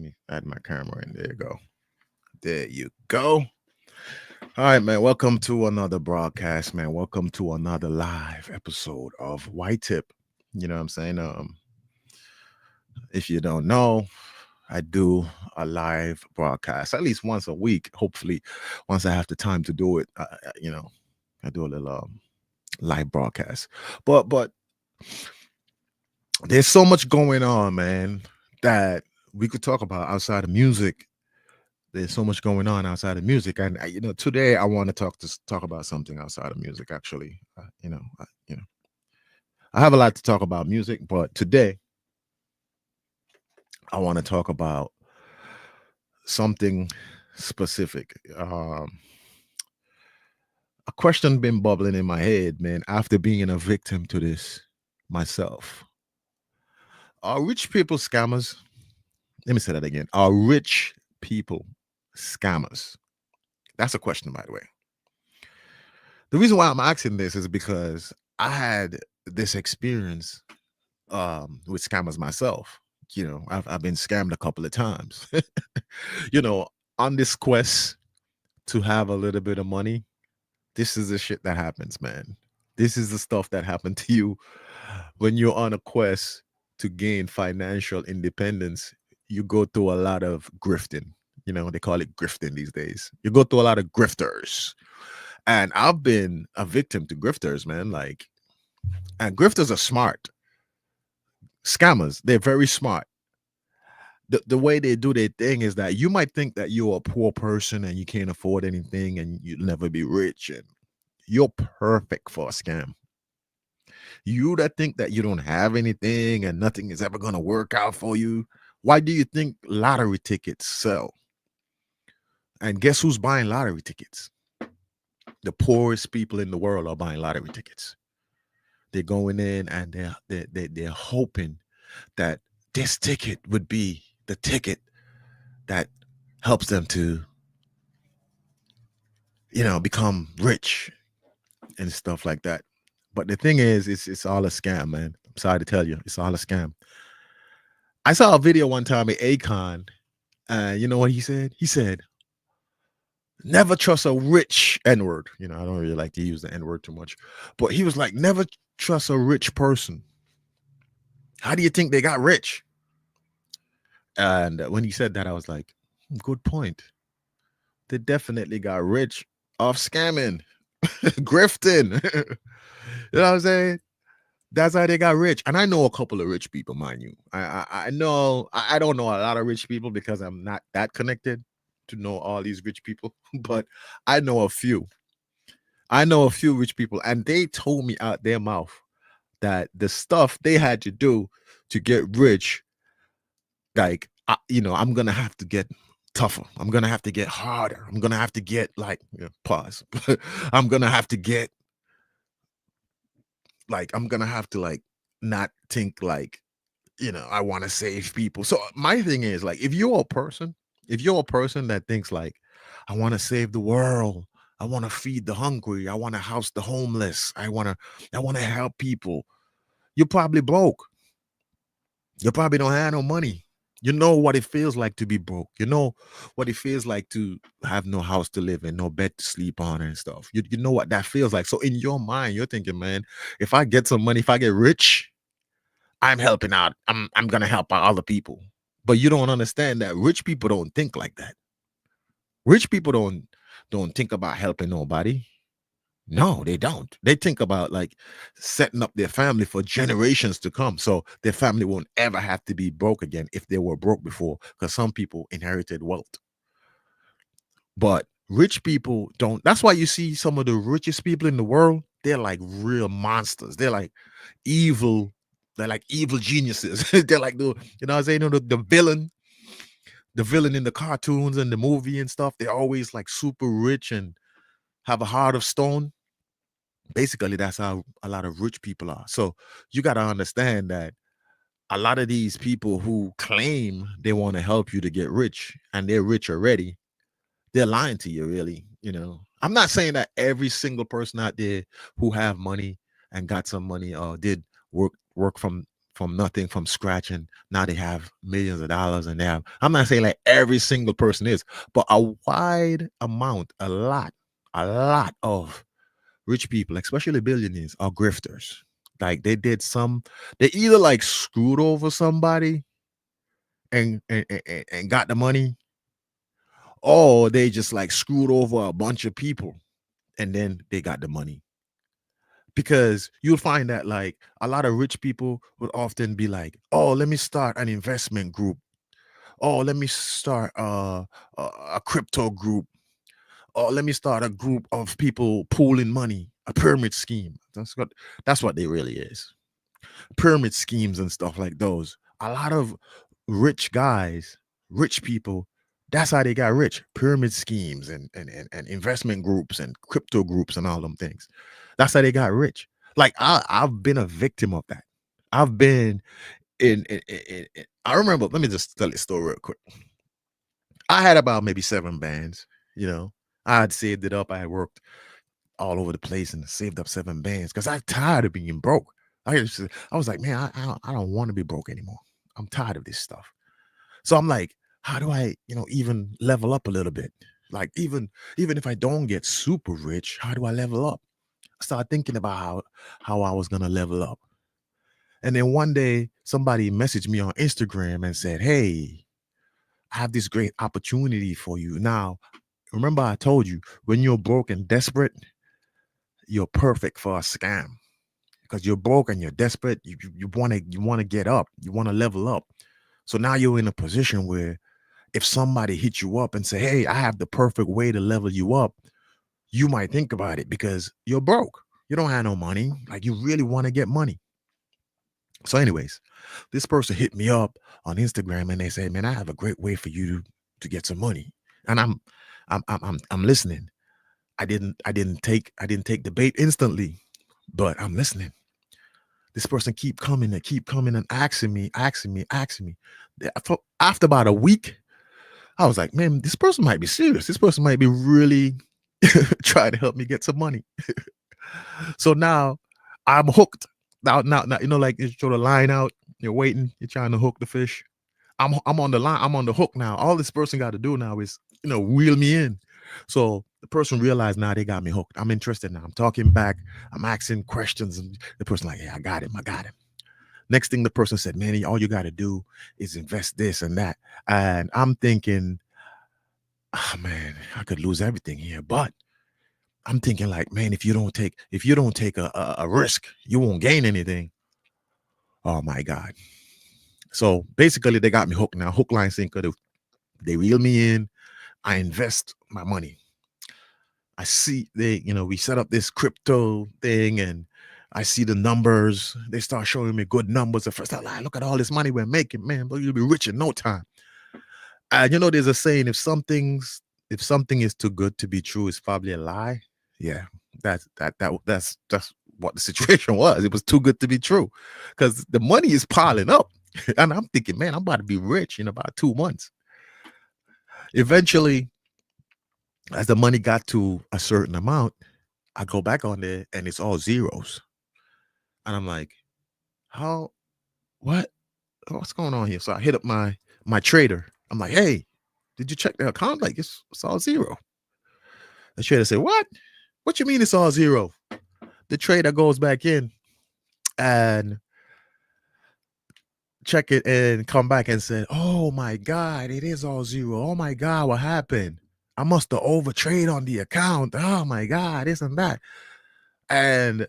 me add my camera in. There you go. There you go. All right, man. Welcome to another broadcast, man. Welcome to another live episode of YTIP. You know what I'm saying? If you don't know, I do a live broadcast at least once a week. Hopefully, once I have the time to do it, I do a little live broadcast. But there's so much going on, man, that we could talk about outside of music. There's so much going on outside of music, and today I want to talk about something outside of music. Actually, I have a lot to talk about music, but today I want to talk about something specific. A question been bubbling in my head, man, after being a victim to this myself. Are rich people scammers? Let me say that again. Are rich people scammers? That's a question, by the way. The reason why I'm asking this is because I had this experience with scammers myself. I've been scammed a couple of times. you know, on this quest to have a little bit of money, this is the shit that happens, man. This is the stuff that happened to you when you're on a quest to gain financial independence. You go through a lot of grifting. They call it grifting these days. You go through a lot of grifters. And I've been a victim to grifters, man. And grifters are smart. Scammers, they're very smart. The way they do their thing is that you might think that you're a poor person and you can't afford anything and you'll never be rich and you're perfect for a scam. You that think that you don't have anything and nothing is ever going to work out for you. Why do you think lottery tickets sell? And guess who's buying lottery tickets? The poorest people in the world are buying lottery tickets. They're going in and they're hoping that this ticket would be the ticket that helps them to, become rich and stuff like that. But the thing is, it's all a scam, man. I'm sorry to tell you, it's all a scam. I saw a video one time at Akon, and you know what he said? He said, never trust a rich N-word. I don't really like to use the N-word too much. But he was like, never trust a rich person. How do you think they got rich? And when he said that, I was like, good point. They definitely got rich off scamming, grifting. You know what I'm saying? That's how they got rich. And I know a couple of rich people, mind you. I know, I don't know a lot of rich people because I'm not that connected to know all these rich people, but I know a few. I know a few rich people, and they told me out their mouth that the stuff they had to do to get rich, I'm gonna have to get tougher. I'm gonna have to get harder. I'm gonna have to get pause. I'm gonna have to get I'm gonna have to not think I want to save people. So my thing is if you're a person that thinks I want to save the world, I want to feed the hungry, I want to house the homeless, I want to help people, you're probably broke. You probably don't have no money. You know what it feels like to be broke. You know what it feels like to have no house to live in, no bed to sleep on and stuff. You know what that feels like. So in your mind, you're thinking, man, if I get some money, if I get rich, I'm helping out. I'm gonna help out other people. But you don't understand that rich people don't think like that. Rich people don't think about helping nobody. No, they don't. They think about setting up their family for generations to come. So their family won't ever have to be broke again if they were broke before, because some people inherited wealth. But rich people don't. That's why you see some of the richest people in the world, they're like real monsters. They're like evil. They're like evil geniuses. They're like what I'm saying, the villain in the cartoons and the movie and stuff. They're always super rich and have a heart of stone. Basically, that's how a lot of rich people are. So you got to understand that a lot of these people who claim they want to help you to get rich and they're rich already, they're lying to you, really. I'm not saying that every single person out there who have money and got some money did work from nothing, from scratch, and now they have millions of dollars. And they have, I'm not saying like every single person is, but a wide amount, a lot of rich people, especially billionaires, are grifters. Like they either like screwed over somebody and got the money, or they just like screwed over a bunch of people and then they got the money. Because you'll find that like a lot of rich people would often be like, oh, let me start an investment group. Oh, let me start a crypto group. Oh, let me start a group of people pooling money, a pyramid scheme. That's what they really is. Pyramid schemes and stuff like those. A lot of rich guys, rich people, that's how they got rich. Pyramid schemes and investment groups and crypto groups and all them things. That's how they got rich. Like I've been a victim of that. I've been I remember, let me just tell this story real quick. I had about maybe 7 bands, you know. I had saved it up. I had worked all over the place and saved up 7 bands because I'm tired of being broke. I was like, man, I don't want to be broke anymore. I'm tired of this stuff. So I'm like, how do I, even level up a little bit? Like even if I don't get super rich, how do I level up? I started thinking about how I was gonna level up. And then one day somebody messaged me on Instagram and said, hey, I have this great opportunity for you. Now, remember I told you when you're broke and desperate, you're perfect for a scam because you're broke and you're desperate. You want to get up. You want to level up. So now you're in a position where if somebody hits you up and say, hey, I have the perfect way to level you up, you might think about it because you're broke. You don't have no money. Like you really want to get money. So, anyways, this person hit me up on Instagram and they say, man, I have a great way for you to get some money. And I'm listening. I didn't take the bait instantly, but I'm listening. This person keep coming and asking me. After about a week, I was like, man, this person might be serious. This person might be really trying to help me get some money. So now I'm hooked. Now, like you throw the line out, you're waiting, you're trying to hook the fish. I'm on the line, I'm on the hook now. All this person got to do now is, wheel me in. So the person realized now they got me hooked. I'm interested now. I'm talking back, I'm asking questions, and the person like, yeah, I got him. Next thing the person said, man, all you got to do is invest this and that. And I'm thinking, oh man, I could lose everything here. But I'm thinking like, man, if you don't take a risk, you won't gain anything. Oh my God. So basically they got me hooked now. Hook, line, sinker. They reel me in. I invest my money. I see we set up this crypto thing and I see the numbers. They start showing me good numbers. At first, I'm like, look at all this money we're making, man. But you'll be rich in no time. And there's a saying: if something is too good to be true, it's probably a lie. Yeah, that's what the situation was. It was too good to be true because the money is piling up, and I'm thinking, man, I'm about to be rich in about 2 months. Eventually, as the money got to a certain amount, I go back on there and it's all zeros, and I'm like, how? What? What's going on here? So I hit up my trader. I'm like, hey, did you check the account? Like it's all zero. The trader said, what? What you mean it's all zero? The trader goes back in and check it and come back and said, oh my God, it is all zero. Oh my God, what happened? I must have overtrade on the account. Oh my God, this and that. And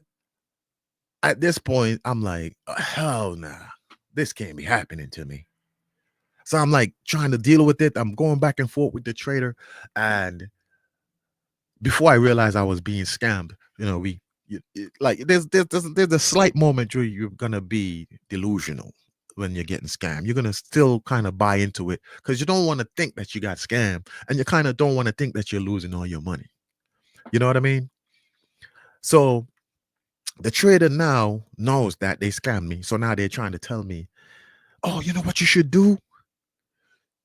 at this point, I'm like, hell nah, this can't be happening to me. So I'm like trying to deal with it. I'm going back and forth with the trader. And before I realized I was being scammed, like there's a slight moment where you're gonna be delusional when you're getting scammed. You're gonna still kind of buy into it because you don't want to think that you got scammed, and you kind of don't want to think that you're losing all your money. You know what I mean? So the trader now knows that they scammed me. So now they're trying to tell me, oh, you know what you should do?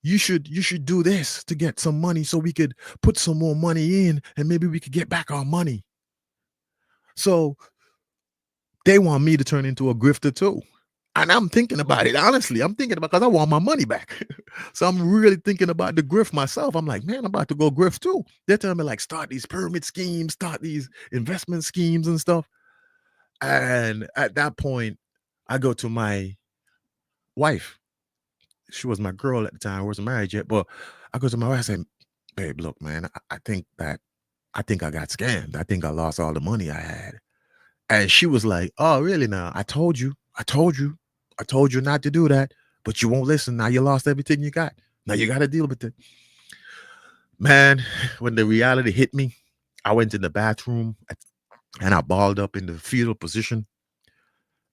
You should do this to get some money so we could put some more money in and maybe we could get back our money. So they want me to turn into a grifter too. And I'm thinking about it. Honestly, I'm thinking about because I want my money back. So I'm really thinking about the grift myself. I'm like, man, I'm about to go grift too. They're telling me like start these pyramid schemes, start these investment schemes and stuff. And at that point, I go to my wife. She was my girl at the time. I wasn't married yet, but I go to my wife. I say, babe, look, man, I think I got scammed. I think I lost all the money I had. And she was like, oh, really? Now I told you, I told you not to do that, but you won't listen. Now you lost everything you got. Now you got to deal with it. Man, when the reality hit me, I went in the bathroom and I balled up in the fetal position.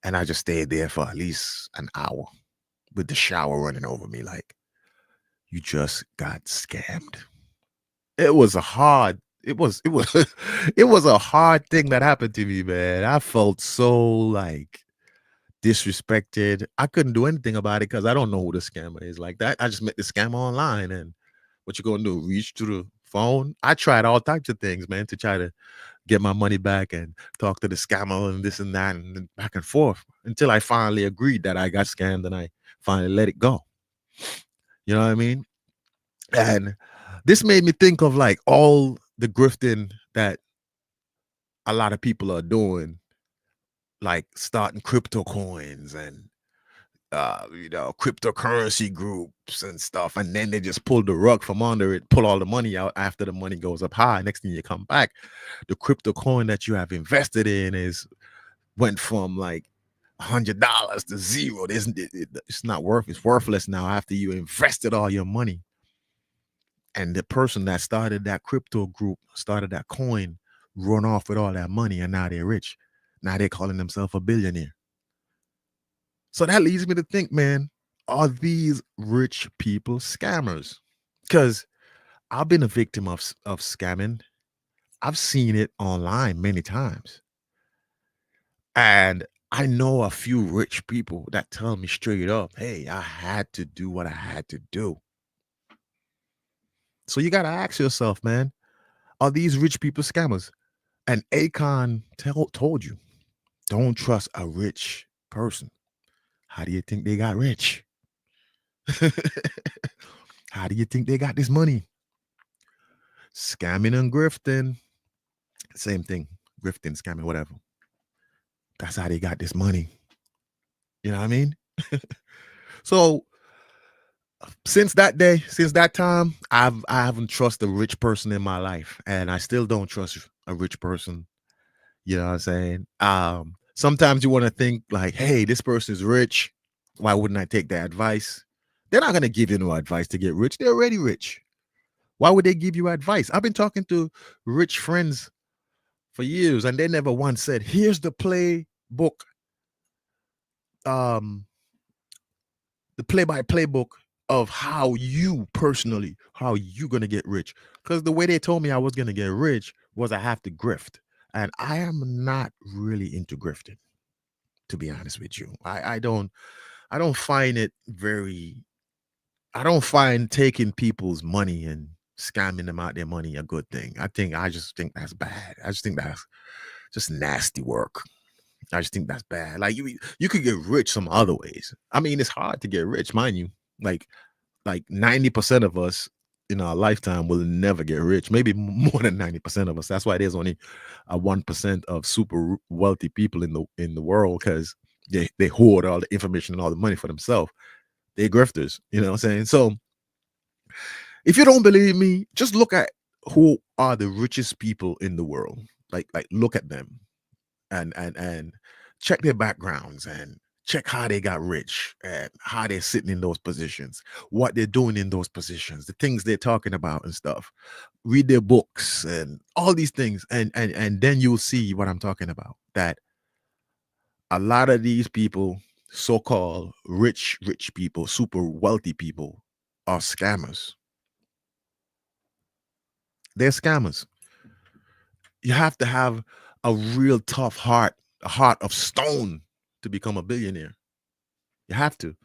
And I just stayed there for at least an hour with the shower running over me like, you just got scammed. It was a hard, it was, it was a hard thing that happened to me, man. I felt so like disrespected. I couldn't do anything about it because I don't know who the scammer is like that. I just met the scammer online, and what you gonna do? Reach to the phone? I tried all types of things, man, to try to get my money back and talk to the scammer and this and that and then back and forth until I finally agreed that I got scammed and I finally let it go. You know what I mean? And this made me think of like all the grifting that a lot of people are doing, like starting crypto coins and cryptocurrency groups and stuff, and then they just pull the rug from under it, pull all the money out after the money goes up high. Next thing you come back, the crypto coin that you have invested in is went from like $100 to zero. It's not worth. It's worthless now after you invested all your money. And the person that started that crypto group, started that coin, run off with all that money, and now they're rich. Now they're calling themselves a billionaire. So that leads me to think, man, are these rich people scammers? Because I've been a victim of scamming. I've seen it online many times. And I know a few rich people that tell me straight up, hey, I had to do what I had to do. So you got to ask yourself, man, are these rich people scammers? And Akon told you, don't trust a rich person. How do you think they got rich? How do you think they got this money? Scamming and grifting, same thing. Grifting, scamming, whatever. That's how they got this money. You know what I mean? So since that day, since that time, I haven't trusted a rich person in my life, and I still don't trust a rich person. You know what I'm saying? Sometimes you want to think like, hey, this person is rich. Why wouldn't I take their advice? They're not gonna give you no advice to get rich. They're already rich. Why would they give you advice? I've been talking to rich friends for years, and they never once said, here's the playbook, um, the play-by-play book of how you personally, how you gonna get rich. Because the way they told me I was gonna get rich was I have to grift. And I am not really into grifting, to be honest with you. I don't find it very I don't find taking people's money and scamming them out their money a good thing. I just think that's bad. I just think that's just nasty work. I just think that's bad. Like you could get rich some other ways. I mean, it's hard to get rich, mind you. Like like 90% of us in our lifetime will never get rich. Maybe more than 90% of us. That's why there's only a 1% of super wealthy people in the world, because they hoard all the information and all the money for themselves. They're grifters, you know what I'm saying? So if you don't believe me, just look at who are the richest people in the world. Like look at them and check their backgrounds and check how they got rich and how they're sitting in those positions, what they're doing in those positions, the things they're talking about and stuff. Read their books and all these things, and then you'll see what I'm talking about. That a lot of these people, so-called rich people, super wealthy people, are scammers. They're scammers. You have to have a real tough heart, a heart of stone, to become a billionaire. You have to.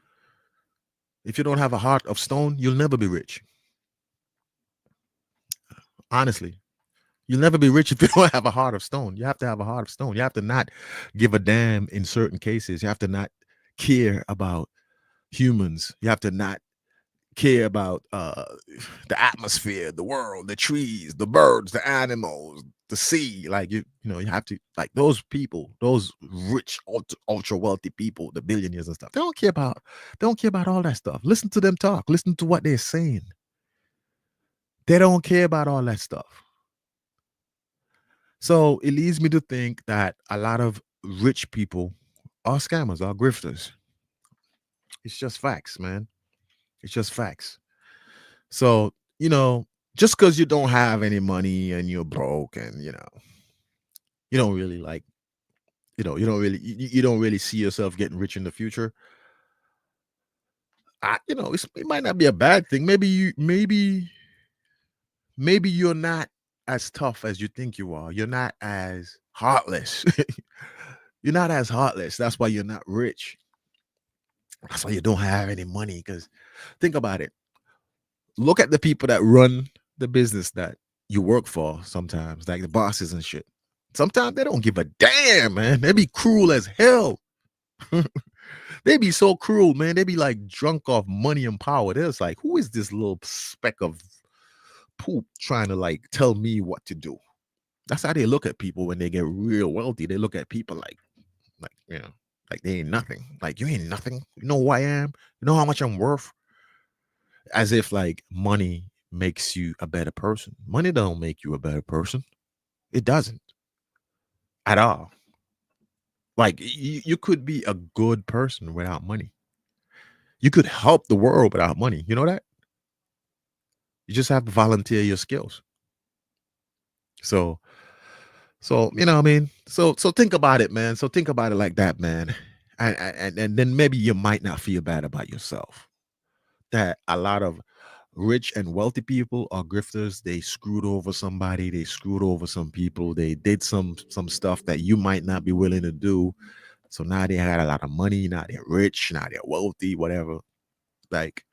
If you don't have a heart of stone, you'll never be rich. Honestly, you'll never be rich if you don't have a heart of stone. You have to have a heart of stone. You have to not give a damn in certain cases. You have to not care about humans. You have to not care about the atmosphere, the world, the trees, the birds, the animals, the sea. Like you have to like those people, those rich, ultra wealthy people, the billionaires and stuff. They don't care about all that stuff. Listen to them talk. Listen to what they're saying. They don't care about all that stuff. So it leads me to think that a lot of rich people are scammers, are grifters. It's just facts, man. It's just facts. So, just because you don't have any money and you're broke and, you don't really like, you don't really see yourself getting rich in the future. It might not be a bad thing. Maybe you're not as tough as you think you are. You're not as heartless. You're not as heartless. That's why you're not rich. That's why you don't have any money. Because think about it. Look at the people that run the business that you work for sometimes, like the bosses and shit. Sometimes they don't give a damn, man. They be cruel as hell. They be so cruel, man. They be like drunk off money and power. They're just like, who is this little speck of poop trying to like tell me what to do? That's how they look at people when they get real wealthy. They look at people like, like they ain't nothing. Like, you ain't nothing. You know who I am? You know how much I'm worth? As if like money makes you a better person. Money don't make you a better person. It doesn't at all. Like you could be a good person without money. You could help the world without money. You know that? You just have to volunteer your skills. So what I mean? So think about it, man. So think about it like that, man. And then maybe you might not feel bad about yourself. That a lot of rich and wealthy people are grifters. They screwed over somebody, they screwed over some people, they did some stuff that you might not be willing to do. So now they had a lot of money, now they're rich, now they're wealthy, whatever. Like,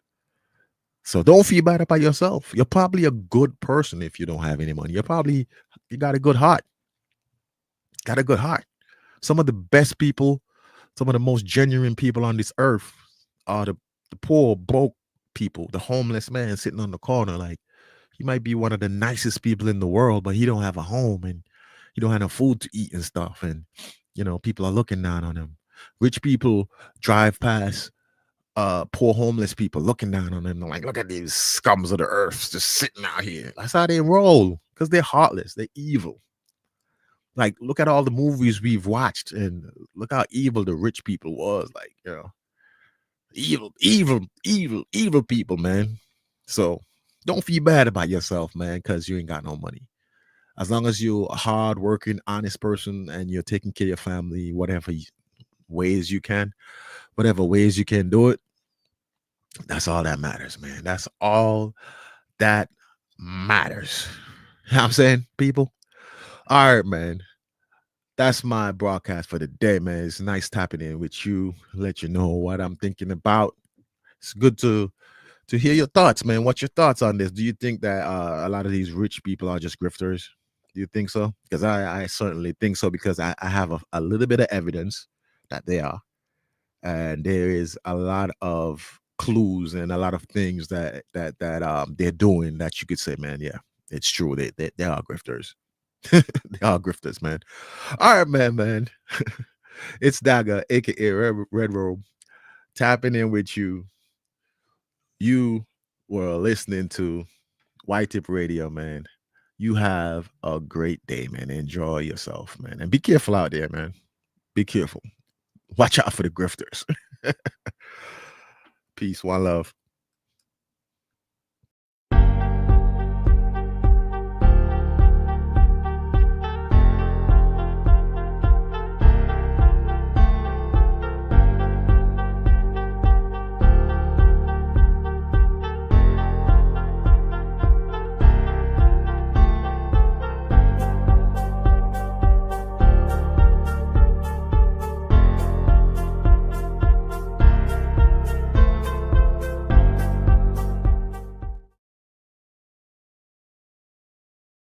so don't feel bad about yourself. You're probably a good person if you don't have any money. You got a good heart. Got a good heart. Some of the best people, some of the most genuine people on this earth are the poor, broke people, the homeless man sitting on the corner. Like, he might be one of the nicest people in the world, but he don't have a home and he don't have no food to eat and stuff. And people are looking down on him. Rich people drive past poor homeless people looking down on them. They're like, look at these scums of the earth just sitting out here. That's how they roll. Because they're heartless, they're evil. Like, look at all the movies we've watched and look how evil the rich people was. Like, evil people, man. So don't feel bad about yourself, man, because you ain't got no money. As long as you're a hard-working, honest person and you're taking care of your family, ways you can, whatever ways you can do it, that's all that matters, man. That's all that matters. You know what I'm saying, people? All right, man. That's my broadcast for the day, man. It's nice tapping in with you, let you know what I'm thinking about. It's good to hear your thoughts, man. What's your thoughts on this? Do you think that a lot of these rich people are just grifters? Do you think so? Because I certainly think so, because I have a little bit of evidence that they are. And there is a lot of clues and a lot of things that they're doing that you could say, man, yeah, it's true. They are grifters. They are grifters, man. All right, man. It's Dagger, aka Red Robe, tapping in with you. You were listening to YTIP Radio, man. You have a great day, man. Enjoy yourself, man. And be careful out there, man. Be careful. Watch out for the grifters. Peace. One love.